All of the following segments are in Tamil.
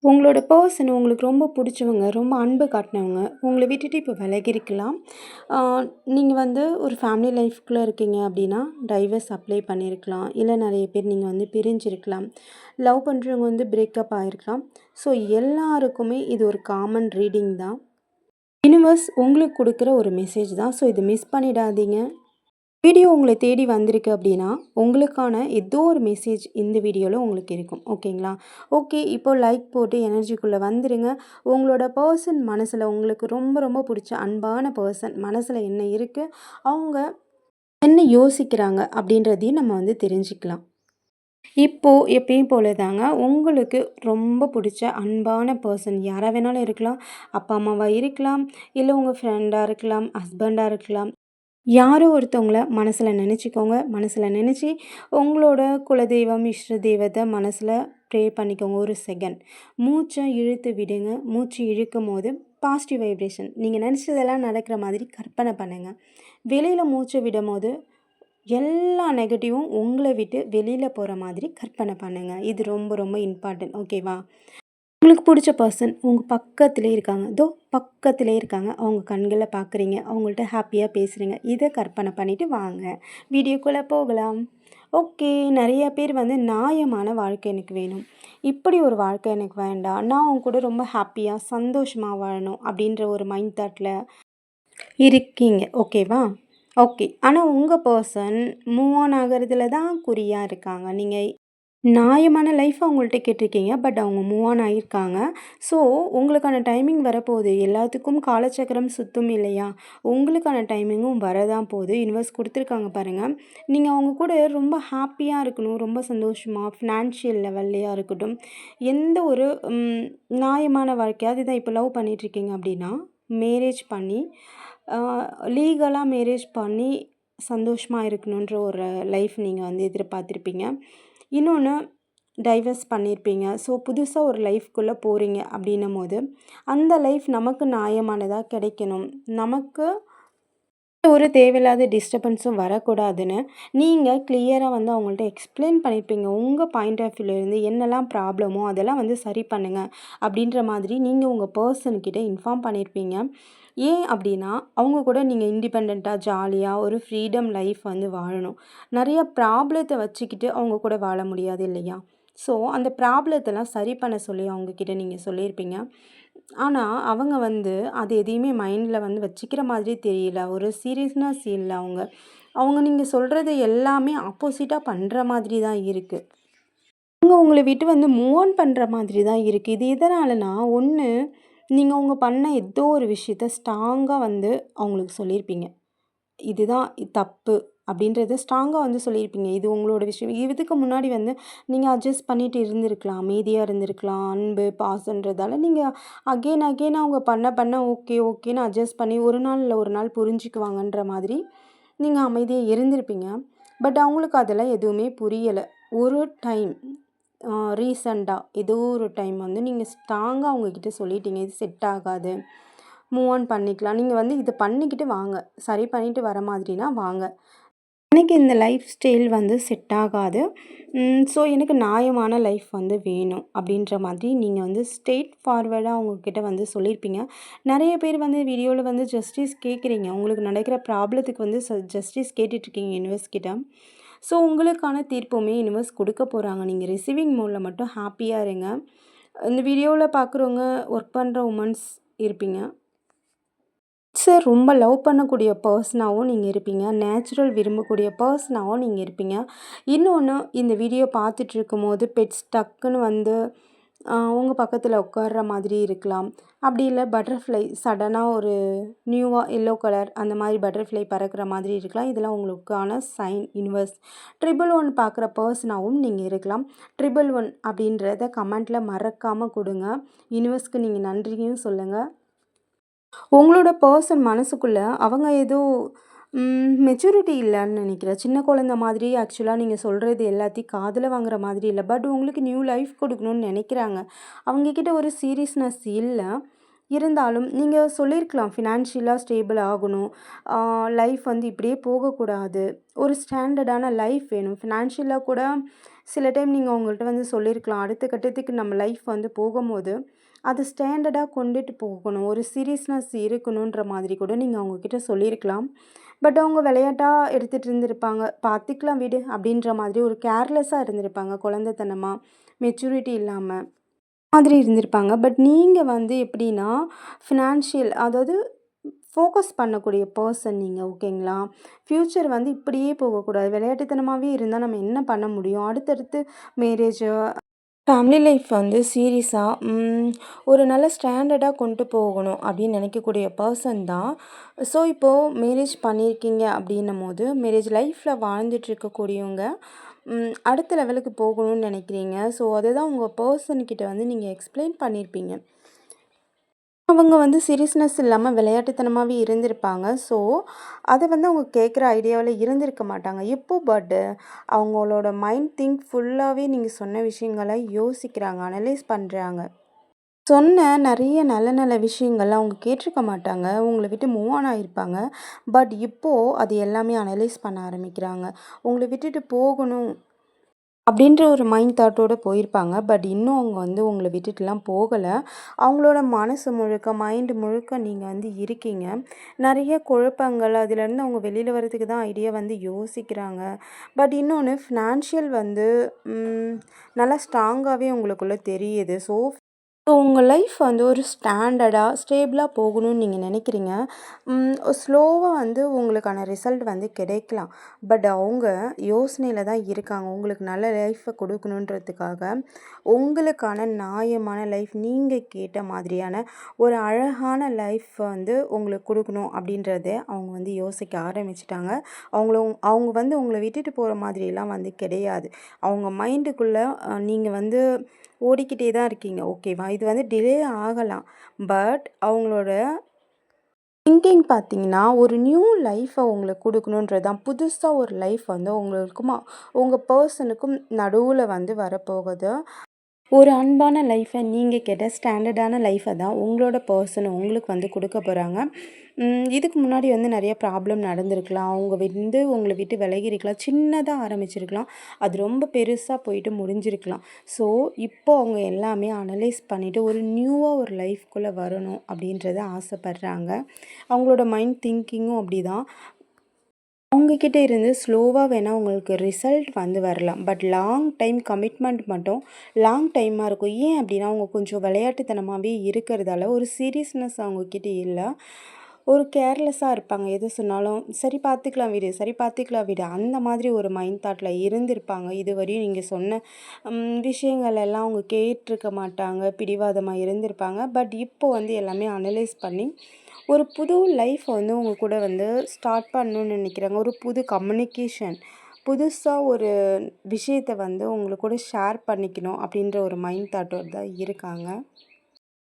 உங்களோட பெர்சன் உங்களுக்கு ரொம்ப புடிச்சவங்க, ரொம்ப அன்பு காட்டுனவங்க, உங்கள விட்டுட்டு இப்போ விலகியிருக்கலாம். ஆ நீங்க வந்து ஒரு ஃபேமிலி லைஃப்குள்ள இருக்கீங்க அப்டின்னா, டைவர்ஸ் அப்ளை பண்ணியிருக்கலாம். இல்ல நெறைய பேர் நீங்க வந்து பிரிஞ்சிருக்கலாம். லவ் பண்றவங்க வந்து பிரேக்கப் ஆயிருக்கலாம். ஸோ எல்லாருக்குமே இது ஒரு காமன் ரீடிங் தான். யுனிவர்ஸ் உங்களுக்கு குடுக்குற ஒரு மெசேஜ் தான். ஸோ இத மிஸ் பண்ணிடாதீங்க. வீடியோ உங்கள தேடி வந்திருக்கு அப்படின்னா, உங்களுக்கான ஏதோ ஒரு மெசேஜ் இந்த வீடியோல உங்களுக்கு இருக்கும். ஓகேங்களா? ஓகே. இப்போ லைக் போட்டு எனர்ஜிக்குள்ள வந்துருங்க. உங்களோட பெர்சன் மனசுல உங்களுக்கு ரொம்ப ரொம்ப புடிச்ச அன்பான பெர்சன் மனசுல என்ன இருக்கு? அவங்க என்ன யோசிக்கிறாங்க? அப்படின்றதையும் நம்ம வந்து தெரிஞ்சுக்கலாம். இப்போ எப்பயும் போல தாங்க உங்களுக்கு ரொம்ப புடிச்ச அன்பான பெர்சன் யாரா வேணாலும் இருக்கலாம். அப்பா, அம்மாவா இருக்கலாம். இல்ல உங்க ஃப்ரெண்டா இருக்கலாம். ஹஸ்பண்டா இருக்கலாம். யாரோ ஒருத்தவங்கள மனசுல நெனச்சுக்கோங்க. மனசுல நெனச்சு, உங்களோட குலதெய்வம், இஷ்ட தெய்வத்த மனசுல ப்ரே பண்ணிக்கோங்க ஒரு செகண்ட். மூச்ச இழுத்து விடுங்க. மூச்சு இழுக்கும்போது பாசிட்டிவ் வைப்ரேஷன். நீங்க நெனச்சதெல்லாம் நடக்கிற மாதிரி கற்பனை பண்ணுங்க. வெளியில மூச்ச விடும்போது, எல்லா நெகட்டிவும் உங்கள விட்டு வெளியில போற மாதிரி கற்பனை பண்ணுங்க. இது ரொம்ப ரொம்ப இம்பார்ட்டன்ட். ஓகேவா? உங்களுக்கு புடிச்ச பர்சன் உங்க பக்கத்திலே இருக்காங்க. பக்கத்திலே இருக்காங்க. அவங்க கண்கள பார்க்குறீங்க. அவங்கள்ட்ட ஹாப்பியா பேசுறீங்க. இத கற்பனை பண்ணிட்டு வாங்க. வீடியோக்குள்ள போகலாம். ஓகே. நெறைய பேர் வந்து நியாயமான வாழ்க்கை எனக்கு வேணும். இப்படி ஒரு வாழ்க்கை எனக்கு வேண்டாம். நான் அவங்க கூட ரொம்ப ஹாப்பியா, சந்தோஷமா வாழணும் அப்படின்ற ஒரு மைண்ட் தாட்ல இருக்கீங்க. ஓகேவா? ஓகே. ஆனா உங்க பெர்சன் மூவ் ஆன் ஆகுறதுல தான் குறியா இருக்காங்க. நீங்க நியாயமான லைஃப் அவங்கள்ட்ட கேட்டிருக்கீங்க. பட் அவங்க மூவ் ஆன் ஆயிருக்காங்க. ஸோ, உங்களுக்கான டைமிங் வரப்போகுது. எல்லாத்துக்கும் காலச்சக்கரம் சுத்தும் இல்லையா? உங்களுக்கான டைமிங்கும் வரதான் போகுது. யுனிவர்ஸ் குடுத்துருக்காங்க பாருங்க. நீங்க அவங்க கூட ரொம்ப ஹாப்பியா இருக்கணும். ரொம்ப சந்தோஷமா, ஃபினான்ஷியல் லெவல்லயா இருக்கட்டும். எந்த ஒரு நியாயமான வாழ்க்கை அதுதான் இப்போ லவ் பண்ணிட்டுருக்கீங்க அப்படின்னா, மேரேஜ் பண்ணி அ லீகலா மேரேஜ் பண்ணி சந்தோஷமா இருக்கணுன்ற ஒரு லைஃப் நீங்க வந்து எதிர்பார்த்திருப்பீங்க. இன்னொன்னு டைவர்ஸ் பண்ணியிருப்பீங்க. ஸோ, புதுசா ஒரு லைஃப்குள்ள போறீங்க அப்படின்னும்போது, அந்த லைஃப் நமக்கு நியாயமானதா கிடைக்கணும். நமக்கு ஒரு தேவையில்லாத டிஸ்டர்பன்ஸும் வரக்கூடாதுன்னு, நீங்க கிளியரா வந்து அவங்கள்ட்ட எக்ஸ்ப்ளைன் பண்ணியிருப்பீங்க. உங்க பாயிண்ட் ஆஃப் வியூலேருந்து என்னலாம் ப்ராப்ளமோ அதெல்லாம் வந்து சரி பண்ணுங்க. அப்படின்ற மாதிரி நீங்க உங்க பெர்சன் கிட்ட இன்ஃபார்ம் பண்ணியிருப்பீங்க. ஏன் அப்படின்னா, அவங்க கூட நீங்க இண்டிபெண்டன்ட்டா, ஜாலியா ஒரு ஃப்ரீடம் லைஃப் வந்து வாழணும். நெறைய ப்ராப்ளத்த வச்சுக்கிட்டு அவங்க கூட வாழ முடியாது இல்லையா? ஸோ, அந்த ப்ராப்ளத்தெல்லாம் சரி பண்ண சொல்லி அவங்க கிட்ட நீங்க சொல்லியிருப்பீங்க. ஆனா, அவங்க வந்து அது எதையுமே மைண்ட்ல வந்து வச்சுக்கிற மாதிரி தெரியல. ஒரு சீரியஸ்னஸ் இல்ல அவங்க. அவங்க நீங்க சொல்றது எல்லாமே ஆப்போசிட்டா பண்ற மாதிரி தான் இருக்கு. அவங்க உங்கள விட்டு வந்து மூவ் ஆன் பண்ற மாதிரி தான் இருக்கு. இது எதனாலனா, ஒண்ணு நீங்க அவங்க பண்ண ஏதோ ஒரு விஷயத்த ஸ்ட்ராங்கா வந்து அவங்களுக்கு சொல்லியிருப்பீங்க. இதுதான் தப்பு அப்படின்றத ஸ்ட்ராங்கா வந்து சொல்லியிருப்பீங்க. இது உங்களோட விஷயம். இதுக்கு முன்னாடி வந்து நீங்க அட்ஜஸ்ட் பண்ணிட்டு இருந்திருக்கலாம். அமைதியா இருந்திருக்கலாம். அன்பு, பாசம்ன்றதால நீங்க அகைன் அகைன் அவங்க பண்ண பண்ண ஓகே ஓகேன்னு அட்ஜஸ்ட் பண்ணி ஒரு நாள் இல்ல ஒரு நாள் புரிஞ்சுக்குவாங்கன்ற மாதிரி நீங்க அமைதியா இருந்திருப்பீங்க. பட் அவங்களுக்கு அதெல்லாம் எதுவுமே புரியல. ஒரு டைம் ரீசெண்டா ஏதோ ஒரு டைம் வந்து நீங்க ஸ்ட்ராங்கா அவங்ககிட்ட சொல்லிட்டீங்க. இது செட் ஆகாது. மூவ் ஆன் பண்ணிக்கலாம். நீங்க வந்து இத பண்ணிக்கிட்டு வாங்க. சரி பண்ணிட்டு வர மாதிரினா வாங்க. எனக்கு இந்த லைஃப் ஸ்டைல் வந்து செட் ஆகாது. ஸோ எனக்கு நியாயமான லைஃப் வந்து வேணும். அப்படின்ற மாதிரி நீங்க வந்து ஸ்ட்ரெய்ட் ஃபார்வர்டா அவங்ககிட்ட வந்து சொல்லியிருப்பீங்க. நெறைய பேர் வந்து வீடியோல வந்து ஜஸ்டிஸ் கேட்குறீங்க. உங்களுக்கு நடக்கிற ப்ராப்ளத்துக்கு வந்து ஜஸ்டிஸ் கேட்டுட்ருக்கீங்க யுனிவர்ஸ் கிட்ட. ஸோ உங்களுக்கான தீர்ப்புமே யுனிவர்ஸ் குடுக்க போறாங்க. நீங்க ரிசீவிங் மோட்ல மட்டும் ஹாப்பியா இருங்க. இந்த வீடியோல பார்க்குறவங்க ஒர்க் பண்ற வுமன்ஸ் இருப்பீங்க. ரொம்ப லவ் பண்ணக்கூடிய பர்சனாவும் நீங்க இருப்பீங்க. நேச்சுரல் விரும்பக்கூடிய பர்சனாவும் நீங்க இருப்பீங்க. இன்னொன்னு இந்த வீடியோ பார்த்துட்ருக்கும்போது பெட்ஸ் டக்குன்னு வந்து உங்க பக்கத்துல உட்கார்ற மாதிரி இருக்கலாம். அப்படி இல்ல பட்டர்ஃப்ளை சடனா ஒரு நியூவா எல்லோ கலர் அந்த மாதிரி பட்டர்ஃப்ளை பறக்கிற மாதிரி இருக்கலாம். இதெல்லாம் உங்களுக்கான சைன் யுனிவர்ஸ். 111 பார்க்குற பர்சனாவும் நீங்க இருக்கலாம். 111 அப்படின்றத கமெண்ட்ல மறக்காம குடுங்க. யுனிவர்ஸ்க்கு நீங்க நன்றியும் சொல்லுங்க. உங்களோட பெர்சன் மனசுக்குள்ள அவங்க ஏதோ மெச்சூரிட்டி இல்லன்னு நெனைக்கிறேன். சின்ன குழந்த மாதிரி ஆக்சுவலா நீங்க சொல்றது எல்லாத்தையும் காதுல வாங்குற மாதிரி இல்ல. பட் உங்களுக்கு நியூ லைஃப் கொடுக்கணும்னு நெனைக்கிறாங்க. அவங்க கிட்ட ஒரு சீரியஸ்னஸ் இல்ல. இருந்தாலும் நீங்க சொல்லியிருக்கலாம் ஃபினான்ஷியலா ஸ்டேபிள் ஆகணும். லைஃப் வந்து இப்படியே போகக்கூடாது. ஒரு ஸ்டாண்டர்டான லைஃப் வேணும். ஃபினான்ஷியலா கூட சில டைம் நீங்க அவங்கள்ட்ட வந்து சொல்லியிருக்கலாம். அடுத்த கட்டத்துக்கு நம்ம லைஃப் வந்து போகும்போது, அது ஸ்டாண்டர்டா கொண்டுட்டு போகணும். ஒரு சீரியஸ்னஸ் இருக்கணுன்ற மாதிரி கூட நீங்க அவங்ககிட்ட சொல்லியிருக்கலாம். பட் அவங்க விளையாட்டா எடுத்துட்டு இருந்திருப்பாங்க. "பார்த்துக்கலாம் விடு" அப்படின்ற மாதிரி ஒரு கேர்லெஸ்ஸா இருந்திருப்பாங்க. குழந்தைத்தனமா, மெச்சூரிட்டி இல்லாம. மாதிரி இருந்திருப்பாங்க. பட் நீங்க வந்து எப்படின்னா, ஃபினான்ஷியல் அதாவது ஃபோக்கஸ் பண்ணக்கூடிய பெர்சன் நீங்க. ஓகேங்களா? ஃப்யூச்சர் வந்து இப்படியே போகக்கூடாது. விளையாட்டுத்தனமாவே இருந்தா நம்ம என்ன பண்ண முடியும்? அடுத்தடுத்து மேரேஜு, ஃபேமிலி லைஃப் வந்து சீரியஸா ஒரு நல்ல ஸ்டாண்டர்டா கொண்டு போகணும் அப்படின்னு நினைக்கக்கூடிய பெர்சன் தான். ஸோ, இப்போ மேரேஜ் பண்ணியிருக்கீங்க அப்படின்னும்போது, மேரேஜ் லைஃப்ல வாழ்ந்துட்டு இருக்கக்கூடியவங்க அடுத்த லெவலுக்கு போகணும்னு நினைக்கிறீங்க. ஸோ, அதுதான் உங்க பெர்சன் கிட்ட வந்து நீங்க எக்ஸ்ப்ளைன் பண்ணியிருப்பீங்க. அவங்க வந்து சீரியஸ்னஸ் இல்லாம விளையாட்டுத்தனமாவே இருந்திருப்பாங்க. ஸோ, அத வந்து அவங்க கேட்குற ஐடியாவுல இருந்திருக்க மாட்டாங்க. இப்போ அவங்களோட மைண்ட் திங்க் ஃபுல்லாவே நீங்க சொன்ன விஷயங்கள யோசிக்கிறாங்க, அனலைஸ் பண்றாங்க. சொன்ன நெறைய நல்ல நல்ல விஷயங்கள்லாம் அவங்க கேட்டிருக்க மாட்டாங்க. உங்கள விட்டு மூவ் ஆன் ஆயிருப்பாங்க. பட் இப்போ அது எல்லாமே அனலைஸ் பண்ண ஆரம்பிக்கிறாங்க. உங்கள விட்டுட்டு போகணும் அப்படின்ற ஒரு மைண்ட் தாட்டோட போயிருப்பாங்க. பட் இன்னும் அவங்க வந்து உங்கள விட்டுட்டுலாம் போகல. அவங்களோட மனசு முழுக்க, மைண்ட் முழுக்க நீங்க வந்து இருக்கீங்க. நெறைய குழப்பங்கள் அதுலேருந்து அவங்க வெளியில வரதுக்கு தான் ஐடியா வந்து யோசிக்கிறாங்க. பட் இன்னொன்னு ஃபினான்ஷியல் வந்து ம் நல்லா ஸ்ட்ராங்காவே உங்களுக்குள்ள தெரியுது. ஸோ, உங்க லைஃப் வந்து ஒரு ஸ்டாண்டர்டா, ஸ்டேபிளா போகணும்னு நீங்க நினைக்கிறீங்க. ஸ்லோவா வந்து உங்களுக்கான ரிசல்ட் வந்து கிடைக்கலாம். பட் அவங்க யோசனையில தான் இருக்காங்க. உங்களுக்கு நல்ல லைஃப்ப குடுக்கணுன்றதுக்காக, உங்களுக்கான நியாயமான லைஃப் நீங்க கேட்ட மாதிரியான ஒரு அழகான லைஃப் வந்து உங்களுக்கு குடுக்கணும் அப்படின்றத அவங்க வந்து யோசிக்க ஆரம்பிச்சுட்டாங்க. அவங்க வந்து உங்கள விட்டுட்டு போற மாதிரிலாம் வந்து கிடையாது. அவங்க மைண்டுக்குள்ள நீங்க வந்து ஓடிக்கிட்டே தான் இருக்கீங்க. ஓகேவா? இது வந்து டிலே ஆகலாம். பட் அவங்களோட திங்கிங் பார்த்தீங்கன்னா, ஒரு நியூ லைஃப்ப உங்களுக்கு குடுக்கணுன்றது தான். புதுசா ஒரு லைஃப் வந்து உங்களுக்குமா உங்க பெர்சனுக்கும் நடுவுல வந்து வரப்போகுது. ஒரு அன்பான லைஃப்ப நீங்க கேட்ட ஸ்டாண்டர்டான லைஃப்ப தான் உங்களோட பெர்சன் உங்களுக்கு வந்து குடுக்க போறாங்க. இதுக்கு முன்னாடி வந்து நெறைய ப்ராப்ளம் நடந்திருக்கலாம். அவங்க வந்து உங்கள விட்டு விலகியிருக்கலாம். சின்னதா ஆரம்பிச்சிருக்கலாம். அது ரொம்ப பெருசா போயிட்டு முடிஞ்சிருக்கலாம். ஸோ, இப்போ அவங்க எல்லாமே அனலைஸ் பண்ணிட்டு ஒரு நியூவா ஒரு லைஃப்குள்ள வரணும் அப்படின்றத ஆசைப்படுறாங்க. அவங்களோட மைண்ட் திங்கிங்கும் அப்படிதான். அவங்க கிட்ட இருந்து ஸ்லோவா வேணா உங்களுக்கு ரிசல்ட் வந்து வரலாம். பட் லாங் டைம் கமிட்மெண்ட் மட்டும் லாங் டைமா இருக்கும். ஏன் அப்படின்னா, அவங்க கொஞ்சம் விளையாட்டுத்தனமாவே இருக்கிறதால ஒரு சீரியஸ்னஸ் அவங்க கிட்ட இல்ல. ஒரு கேர்லெஸ்ஸா இருப்பாங்க. எது சொன்னாலும், "சரி பார்த்துக்கலாம் விடு, சரி பார்த்துக்கலாம் விடு." அந்த மாதிரி ஒரு மைண்ட் தாட்ல இருந்திருப்பாங்க. இதுவரையும் நீங்க சொன்ன விஷயங்கள் எல்லாம் அவங்க கேட்டுருக்க மாட்டாங்க. பிடிவாதமா இருந்திருப்பாங்க. பட் இப்போ வந்து எல்லாமே அனலைஸ் பண்ணி ஒரு புது லைஃப்ப வந்து உங்க கூட வந்து ஸ்டார்ட் பண்ணணும்னு நினைக்கிறாங்க. ஒரு புது கம்யூனிகேஷன். புதுசா ஒரு விஷயத்த வந்து உங்க கூட ஷேர் பண்ணிக்கணும் அப்படின்ற ஒரு மைண்ட் தாட்டோட தான் இருக்காங்க.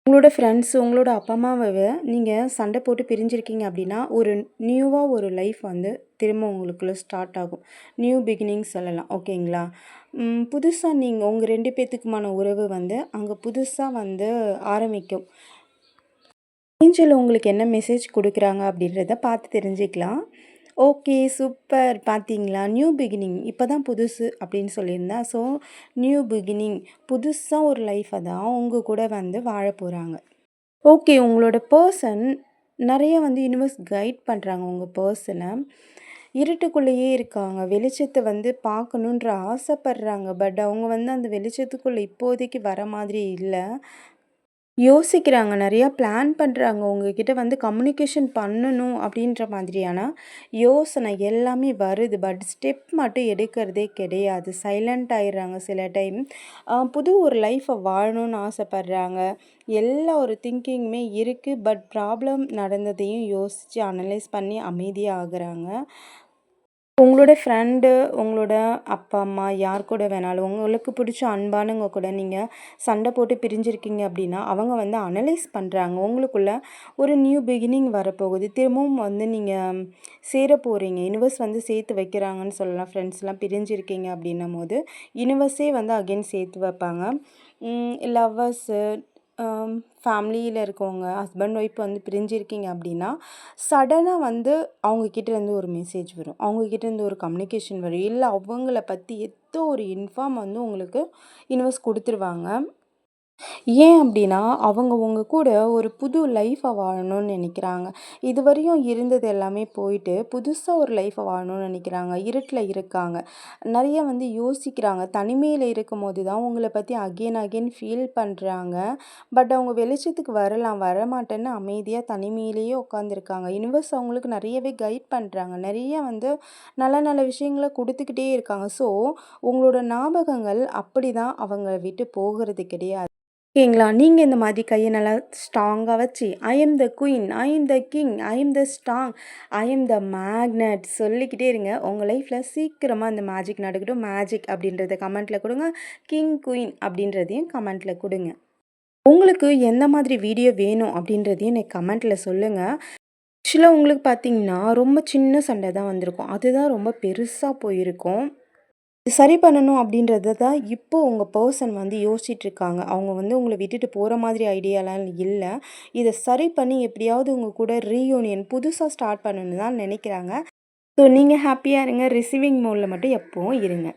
உங்களோட ஃப்ரெண்ட்ஸ், உங்களோட அப்பா அம்மாவ நீங்க சண்டை போட்டு பிரிஞ்சிருக்கீங்க அப்படின்னா, ஒரு நியூவா ஒரு லைஃப் வந்து திரும்ப உங்களுக்குள்ள ஸ்டார்ட் ஆகும். நியூ பிகினிங் சொல்லலாம். ஓகேங்களா? புதுசா நீங்க உங்க 2 பேத்துக்குமான உறவு வந்து அங்க புதுசா வந்து ஆரம்பிக்கும். ஏஞ்சல் உங்களுக்கு என்ன மெசேஜ் குடுக்குறாங்க அப்படின்றத பார்த்து தெரிஞ்சுக்கலாம். ஓகே, சூப்பர் பார்த்தீங்களா? நியூ பிகினிங் இப்ப தான் புதுசு அப்படின்னு சொல்லியிருந்தேன். ஸோ, நியூ பிகினிங் புதுசா ஒரு லைஃப்ப தான் உங்க கூட வந்து வாழப் போறாங்க. ஓகே, உங்களோட பெர்சன் நெறைய வந்து யுனிவர்ஸ் கைட் பண்றாங்க உங்க பெர்சன. இருட்டுக்குள்ளேயே இருக்காங்க. வெளிச்சத்த வந்து பார்க்கணுன்ற ஆசைப்படுறாங்க. பட் அவங்க வந்து அந்த வெளிச்சத்துக்குள்ள இப்போதைக்கு வர மாதிரி இல்ல. யோசிக்கிறாங்க. நெறையா பிளான் பண்றாங்க. உங்ககிட்ட வந்து கம்யூனிகேஷன் பண்ணணும் அப்படின்ற மாதிரியான யோசனை எல்லாமே வருது. பட் ஸ்டெப் மட்டும் எடுக்கிறதே கிடையாது. சைலண்ட் ஆயிடுறாங்க சில டைம். புது ஒரு லைஃப்ப வாழணும்னு ஆசைப்படுறாங்க. எல்லா ஒரு திங்கிங்குமே இருக்கு. பட் ப்ராப்ளம் நடந்ததையும் யோசிச்சு அனலைஸ் பண்ணி அமைதியா ஆகுறாங்க. உங்களோட ஃப்ரெண்டு, உங்களோட அப்பா, அம்மா யார் கூட வேணாலும் உங்களுக்கு பிடிச்ச அன்பானவங்க கூட நீங்க சண்டை போட்டு பிரிஞ்சிருக்கீங்க அப்படின்னா, அவங்க வந்து அனலைஸ் பண்றாங்க. உங்களுக்குள்ள ஒரு நியூ பிகினிங் வரப்போகுது. திரும்பவும் வந்து நீங்க சேர போறீங்க. யுனிவர்ஸ் வந்து சேர்த்து வைக்கிறாங்கன்னு சொல்லலாம். ஃப்ரெண்ட்ஸ்லாம் பிரிஞ்சிருக்கீங்க அப்படின்னும்போது, யுனிவர்ஸே வந்து அகைன் சேர்த்து வைப்பாங்க. லவ்வர்ஸு ஃபேமிலியில இருக்கவங்க ஹஸ்பண்ட், ஒய்ஃப் வந்து பிரிஞ்சிருக்கீங்க அப்படின்னா, சடனா வந்து அவங்க கிட்டேருந்து ஒரு மெசேஜ் வரும். அவங்க கிட்டேருந்து ஒரு கம்யூனிகேஷன் வரும். இல்ல அவங்கள பத்தி ஏதோ ஒரு இன்ஃபார்ம் வந்து உங்களுக்கு யுனிவர்ஸ் குடுத்துருவாங்க. ஏன் அப்டின்னா, அவங்க உங்க கூட ஒரு புது லைஃப வாழணும்னு நெனைக்கிறாங்க. இதுவரையும் இருந்தது எல்லாமே போயிட்டு, புதுசா ஒரு லைஃப வாழணும்னு நெனைக்கிறாங்க. இருட்டுல இருக்காங்க. நெறைய வந்து யோசிக்கிறாங்க. தனிமையில இருக்கும்போது தான் உங்கள பத்தி அகைன் அகைன் ஃபீல் பண்றாங்க. பட் அவங்க வெளிச்சத்துக்கு வரலாம். வரமாட்டேன்னு அமைதியா தனிமையிலேயே உட்காந்துருக்காங்க. யுனிவர்ஸ் அவங்களுக்கு நெறையவே கைட் பண்றாங்க. நெறைய வந்து நல்ல நல்ல விஷயங்கள குடுத்துக்கிட்டே இருக்காங்க. ஸோ, உங்களோட ஞாபகங்கள் அப்படிதான் அவங்கள விட்டு போகுறது கிடையாது. ஓகேங்களா? நீங்க இந்த மாதிரி கைய நல்லா ஸ்ட்ராங்கா வச்சு, "I am the queen, I am the king, I am the strong, I am the magnet" சொல்லிக்கிட்டே இருங்க. உங்க லைஃப்ல சீக்கிரமா இந்த மேஜிக் நடக்கட்டும். மேஜிக் அப்படின்றத கமெண்ட்ல குடுங்க. கிங், குயின் அப்படின்றதையும் கமெண்ட்ல குடுங்க. உங்களுக்கு எந்த மாதிரி வீடியோ வேணும் அப்படின்றதையும் எனக்கு கமெண்ட்ல சொல்லுங்க. ஆக்சுவலா உங்களுக்கு பார்த்தீங்கன்னா, ரொம்ப சின்ன சண்டை தான் வந்திருக்கும். அதுதான் ரொம்ப பெருசா போயிருக்கும். சரி பண்ணணும் அப்படின்றத தான் இப்போ உங்க பெர்சன் வந்து யோசிச்சுட்ருக்காங்க. அவங்க வந்து உங்கள விட்டுட்டு போற மாதிரி ஐடியாலாம் இல்ல. இத சரி பண்ணி எப்படியாவது உங்க கூட ரீயூனியன் புதுசா ஸ்டார்ட் பண்ணணும்னு தான் நெனைக்கிறாங்க. ஸோ நீங்க ஹேப்பியா இருங்க. ரிசீவிங் மோட்ல மட்டும் எப்பவும் இருங்க.